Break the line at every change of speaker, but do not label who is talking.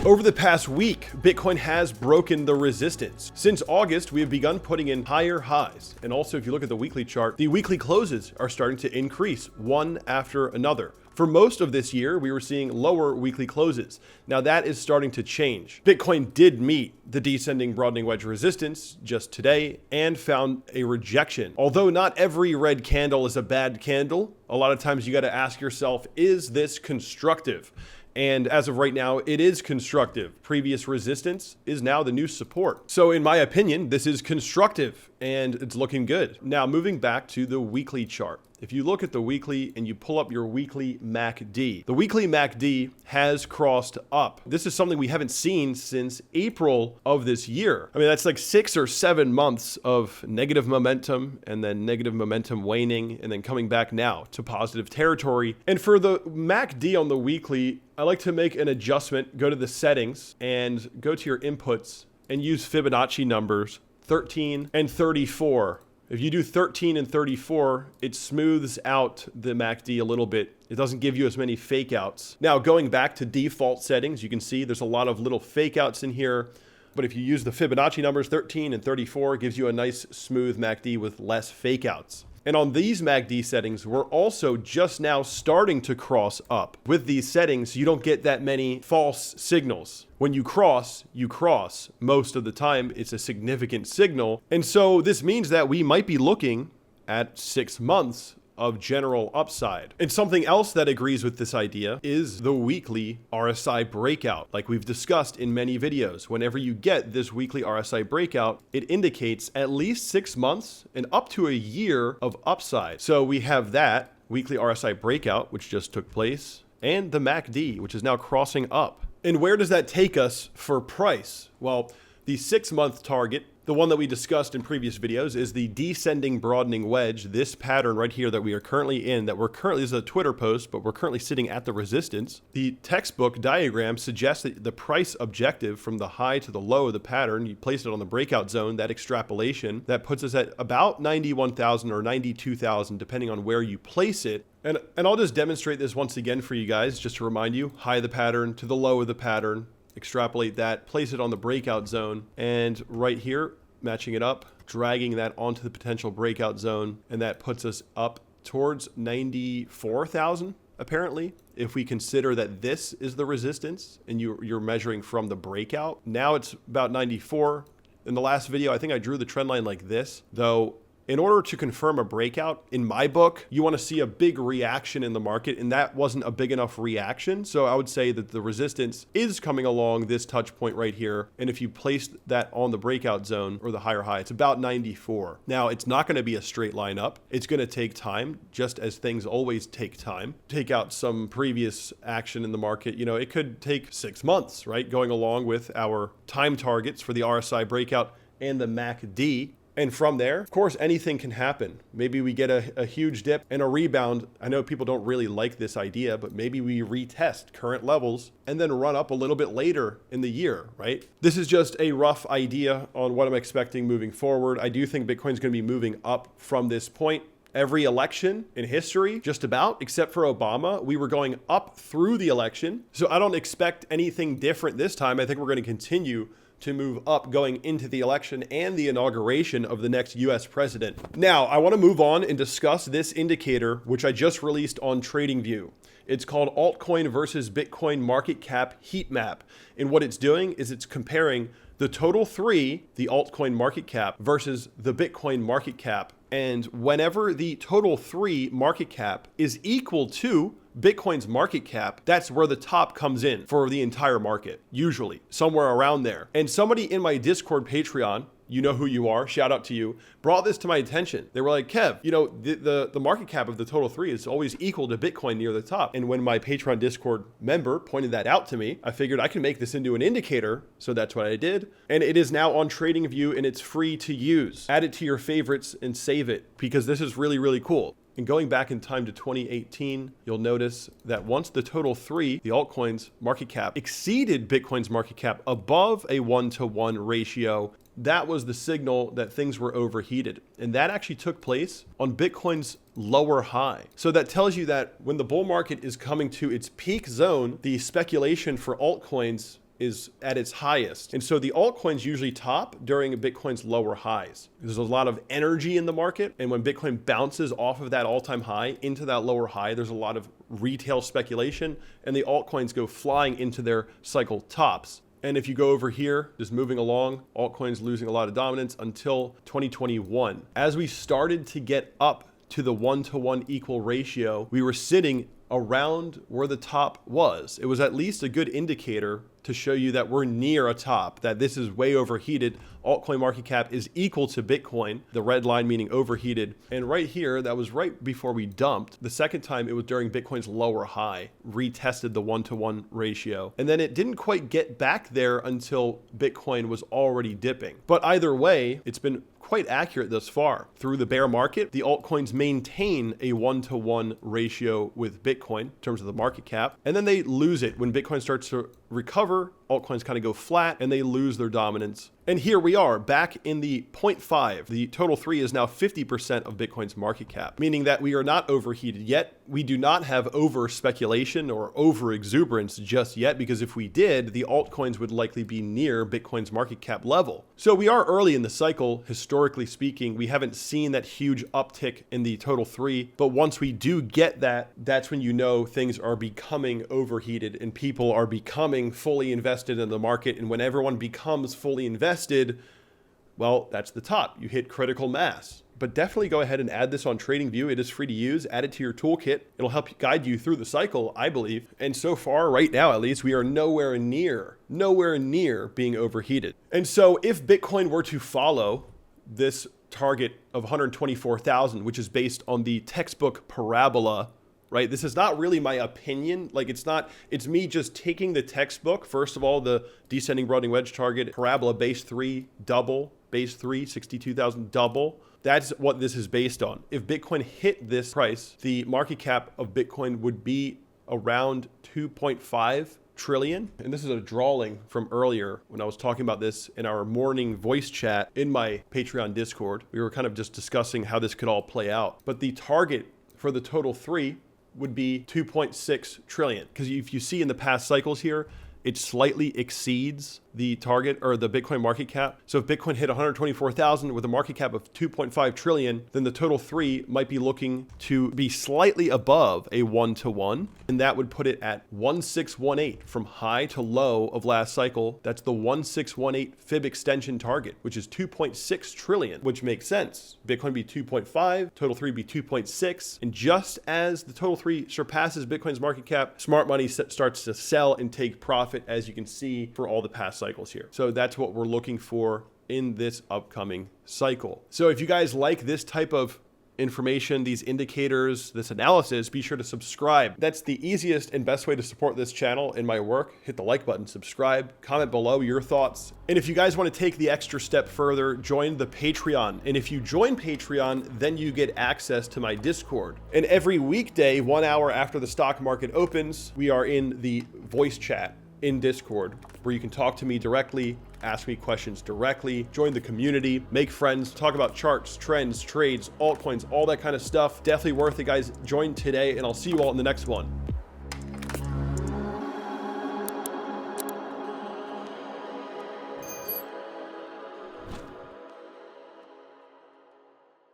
Over the past week, Bitcoin has broken the resistance. Since August, we have begun putting in higher highs. And also, if you look at the weekly chart, the weekly closes are starting to increase one after another. For most of this year, we were seeing lower weekly closes. Now that is starting to change. Bitcoin did meet the descending broadening wedge resistance just today and found a rejection. Although not every red candle is a bad candle, a lot of times you got to ask yourself, is this constructive? And as of right now, it is constructive. Previous resistance is now the new support. So in my opinion, this is constructive and it's looking good. Now moving back to the weekly chart. If you look at the weekly and you pull up your weekly MACD, the weekly MACD has crossed up. This is something we haven't seen since April of this year. I mean, that's like 6 or 7 months of negative momentum and then negative momentum waning and then coming back now to positive territory. And for the MACD on the weekly, I like to make an adjustment, go to the settings and go to your inputs and use Fibonacci numbers 13 and 34. If you do 13 and 34, it smooths out the MACD a little bit. It doesn't give you as many fake outs. Now, going back to default settings, you can see there's a lot of little fake outs in here. But if you use the Fibonacci numbers 13 and 34, it gives you a nice smooth MACD with less fake outs. And on these MACD settings, we're also just now starting to cross up. With these settings, you don't get that many false signals. When you cross, you cross. Most of the time, it's a significant signal. And so this means that we might be looking at 6 months of general upside. And something else that agrees with this idea is the weekly RSI breakout. Like we've discussed in many videos, whenever you get this weekly RSI breakout, it indicates at least 6 months and up to a year of upside. So we have that weekly RSI breakout, which just took place, and the MACD, which is now crossing up. And where does that take us for price? Well, the 6-month target, the one that we discussed in previous videos, is the descending broadening wedge, this pattern right here that we are currently in, this is a Twitter post, but we're currently sitting at the resistance. The textbook diagram suggests that the price objective from the high to the low of the pattern, you place it on the breakout zone, that extrapolation, that puts us at about 91,000 or 92,000, depending on where you place it. And I'll just demonstrate this once again for you guys, just to remind you, high of the pattern to the low of the pattern, extrapolate that, place it on the breakout zone, and right here, matching it up, dragging that onto the potential breakout zone, and that puts us up towards 94,000, apparently. If we consider that this is the resistance, and you're measuring from the breakout, now it's about 94. In the last video, I think I drew the trend line like this, though. In order to confirm a breakout, in my book, you want to see a big reaction in the market, and that wasn't a big enough reaction. So I would say that the resistance is coming along this touch point right here. And if you place that on the breakout zone or the higher high, it's about 94. Now, it's not going to be a straight line up. It's going to take time, just as things always take time. Take out some previous action in the market. You know, it could take 6 months, right? Going along with our time targets for the RSI breakout and the MACD. And from there, of course, anything can happen. Maybe we get a huge dip and a rebound. I know people don't really like this idea, but maybe we retest current levels and then run up a little bit later in the year, right? This is just a rough idea on what I'm expecting moving forward. I do think Bitcoin's going to be moving up from this point. Every election in history, just about, except for Obama, we were going up through the election. So I don't expect anything different this time. I think we're going to continue to move up going into the election and the inauguration of the next US president. Now, I want to move on and discuss this indicator, which I just released on TradingView. It's called Altcoin versus Bitcoin Market Cap Heatmap. And what it's doing is it's comparing the total 3, the altcoin market cap, versus the Bitcoin market cap. And whenever the total 3 market cap is equal to Bitcoin's market cap, that's where the top comes in for the entire market, usually somewhere around there. And somebody in my Discord Patreon, you know who you are, shout out to you, brought this to my attention. They were like, Kev, you know, the market cap of the total 3 is always equal to Bitcoin near the top. And when my Patreon Discord member pointed that out to me, I figured I can make this into an indicator. So that's what I did. And it is now on TradingView and it's free to use. Add it to your favorites and save it because this is really, really cool. And going back in time to 2018, you'll notice that once the total 3, the altcoins market cap, exceeded Bitcoin's market cap above a 1-to-1 ratio, that was the signal that things were overheated. And that actually took place on Bitcoin's lower high. So that tells you that when the bull market is coming to its peak zone, the speculation for altcoins is at its highest. And so the altcoins usually top during Bitcoin's lower highs. There's a lot of energy in the market. And when Bitcoin bounces off of that all-time high into that lower high, there's a lot of retail speculation and the altcoins go flying into their cycle tops. And if you go over here, just moving along, altcoins losing a lot of dominance until 2021. As we started to get up to the 1-to-1 equal ratio, we were sitting around where the top was. It was at least a good indicator to show you that we're near a top, that this is way overheated. Altcoin market cap is equal to Bitcoin, the red line meaning overheated. And right here, that was right before we dumped. The second time it was during Bitcoin's lower high, retested the 1-to-1 ratio. And then it didn't quite get back there until Bitcoin was already dipping. But either way, it's been quite accurate thus far. Through the bear market, the altcoins maintain a 1-to-1 ratio with Bitcoin in terms of the market cap, and then they lose it when Bitcoin starts to recover. Altcoins kind of go flat and they lose their dominance. And here we are back in the 0.5. The total 3 is now 50% of Bitcoin's market cap, meaning that we are not overheated yet. We do not have over speculation or over exuberance just yet, because if we did, the altcoins would likely be near Bitcoin's market cap level. So we are early in the cycle, historically speaking. We haven't seen that huge uptick in the total 3, but once we do get that, that's when you know things are becoming overheated and people are becoming fully invested in the market. And when everyone becomes fully invested, well, that's the top. You hit critical mass. But definitely go ahead and add this on TradingView. It is free to use. Add it to your toolkit. It'll help guide you through the cycle, I believe. And so far, right now at least, we are nowhere near being overheated. And so if Bitcoin were to follow this target of 124,000, which is based on the textbook parabola, right? This is not really my opinion. Like it's me just taking the textbook. First of all, the descending broadening wedge target, parabola, base 3, double, base 3, 62,000, double. That's what this is based on. If Bitcoin hit this price, the market cap of Bitcoin would be around 2.5 trillion. And this is a drawing from earlier when I was talking about this in our morning voice chat in my Patreon Discord. We were kind of just discussing how this could all play out. But the target for the total 3 would be 2.6 trillion. Because if you see in the past cycles here, it slightly exceeds the target or the Bitcoin market cap. So if Bitcoin hit 124,000 with a market cap of 2.5 trillion, then the total 3 might be looking to be slightly above a 1-to-1. And that would put it at 1618 from high to low of last cycle. That's the 1618 fib extension target, which is 2.6 trillion, which makes sense. Bitcoin be 2.5, total 3 be 2.6. And just as the total 3 surpasses Bitcoin's market cap, smart money starts to sell and take profit, as you can see for all the past cycles here. So that's what we're looking for in this upcoming cycle. So if you guys like this type of information, these indicators, this analysis, be sure to subscribe. That's the easiest and best way to support this channel and my work. Hit the like button, subscribe, comment below your thoughts. And if you guys want to take the extra step further, join the Patreon. And if you join Patreon, then you get access to my Discord. And every weekday, 1 hour after the stock market opens, we are in the voice chat in Discord, where you can talk to me directly, ask me questions directly, join the community, make friends, talk about charts, trends, trades, altcoins, all that kind of stuff. Definitely worth it, guys. Join today, and I'll see you all in the next one.